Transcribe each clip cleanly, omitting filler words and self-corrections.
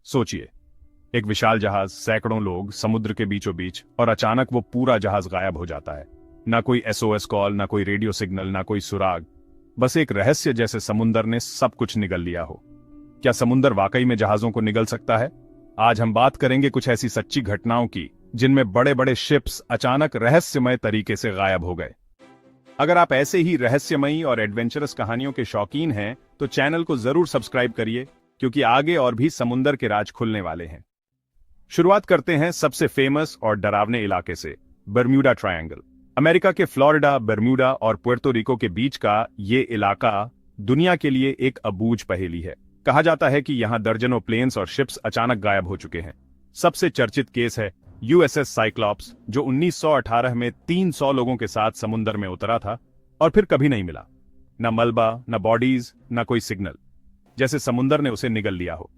सोचिए, एक विशाल जहाज, सैकड़ों लोग, समुद्र के बीचों बीच, और अचानक वो पूरा जहाज गायब हो जाता है। ना कोई एसओएस कॉल, ना कोई रेडियो सिग्नल, ना कोई सुराग। बस एक रहस्य, जैसे समुंदर ने सब कुछ निगल लिया हो। क्या समुंदर वाकई में जहाजों को निगल सकता है? आज हम बात करेंगे कुछ ऐसी सच्ची घटनाओं की जिनमें बड़े बड़े शिप्स अचानक रहस्यमय तरीके से गायब हो गए। अगर आप ऐसे ही रहस्यमयी और एडवेंचरस कहानियों के शौकीन हैं तो चैनल को जरूर सब्सक्राइब करिए, क्योंकि आगे और भी समुंदर के राज खुलने वाले हैं। शुरुआत करते हैं सबसे फेमस और डरावने इलाके से, बर्म्यूडा ट्रायंगल। अमेरिका के फ्लोरिडा, बर्म्यूडा और पुर्तो रिको के बीच का ये इलाका दुनिया के लिए एक अबूझ पहेली है। कहा जाता है कि यहां दर्जनों प्लेन्स और शिप्स अचानक गायब हो चुके हैं। सबसे चर्चित केस है यूएसएस साइक्लॉप्स, जो 1918 में 300 लोगों के साथ समुद्र में उतरा था और फिर कभी नहीं मिला। न मलबा, न बॉडीज, न कोई सिग्नल, जैसे समुद्र ने उसे निगल लिया हो।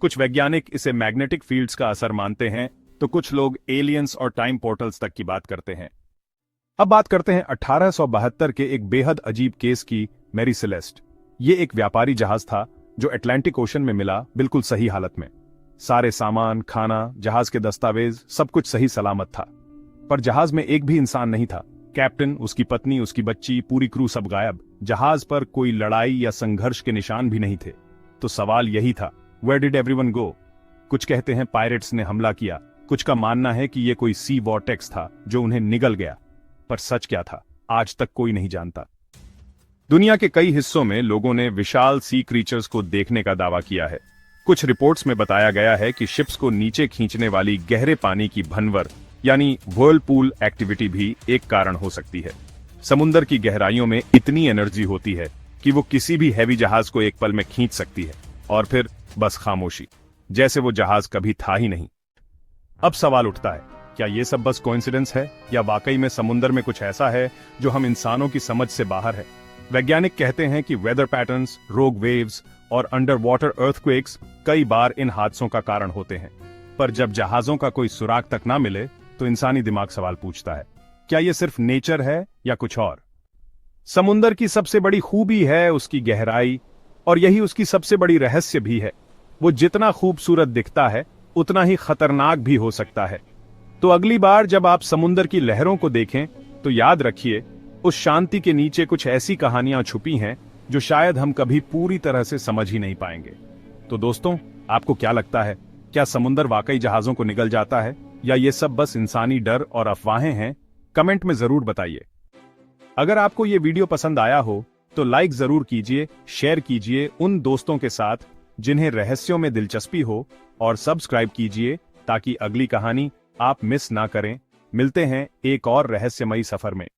कुछ वैज्ञानिक इसे मैग्नेटिक फील्ड्स का असर मानते हैं, तो कुछ लोग एलियंस और टाइम पोर्टल्स तक की बात करते हैं। अब बात करते हैं 1872 के एक बेहद अजीब केस की, मैरी सेलेस्ट। ये एक व्यापारी जहाज था जो अटलांटिक ओशन में मिला, बिल्कुल सही हालत में। सारे सामान, खाना, जहाज के दस्तावेज, सब कुछ सही सलामत था। पर जहाज में एक भी इंसान नहीं था। कैप्टन, उसकी पत्नी, उसकी बच्ची, पूरी क्रू सब गायब। जहाज पर कोई लड़ाई या संघर्ष के निशान भी नहीं थे। तो सवाल यही था, वेयर डिड एवरीवन गो? कुछ कहते हैं पायरेट्स ने हमला किया, कुछ का मानना है कि यह कोई सी वॉर्टेक्स था जो उन्हें निगल गया। पर सच क्या था, आज तक कोई नहीं जानता। दुनिया के कई हिस्सों में लोगों ने विशाल सी क्रीचर्स को देखने का दावा किया है। कुछ रिपोर्ट्स में बताया गया है कि शिप्स को नीचे खींचने वाली गहरे पानी की भंवर यानी व्हर्लपूल एक्टिविटी भी एक कारण हो सकती है। समुद्र की गहराइयों में इतनी एनर्जी होती है कि वो किसी भी हैवी जहाज को एक पल में खींच सकती है, और फिर बस खामोशी, जैसे वो जहाज कभी था ही नहीं। अब सवाल उठता है, क्या ये सब बस कोइंसिडेंस है, या वाकई में समुद्र में कुछ ऐसा है जो हम इंसानों की समझ से बाहर है? वैज्ञानिक कहते हैं कि वेदर पैटर्न्स, रोग वेव्स और अंडर वाटर अर्थक्वेक्स कई बार इन हादसों का कारण होते हैं। पर जब जहाजों का कोई सुराग तक ना मिले तो इंसानी दिमाग सवाल पूछता है, क्या ये सिर्फ नेचर है या कुछ और? समुद्र की सबसे बड़ी खूबी है उसकी गहराई, और यही उसकी सबसे बड़ी रहस्य भी है। वो जितना खूबसूरत दिखता है उतना ही खतरनाक भी हो सकता है। तो अगली बार जब आप समुद्र की लहरों को देखें तो याद रखिए, उस शांति के नीचे कुछ ऐसी कहानियां छुपी हैं जो शायद हम कभी पूरी तरह से समझ ही नहीं पाएंगे। तो दोस्तों, आपको क्या लगता है, क्या समुद्र वाकई जहाजों को निगल जाता है, या ये सब बस इंसानी डर और अफवाहें हैं? कमेंट में जरूर बताइए। अगर आपको ये वीडियो पसंद आया हो तो लाइक जरूर कीजिए, शेयर कीजिए उन दोस्तों के साथ जिन्हें रहस्यों में दिलचस्पी हो, और सब्सक्राइब कीजिए ताकि अगली कहानी आप मिस ना करें। मिलते हैं एक और रहस्यमयी सफर में।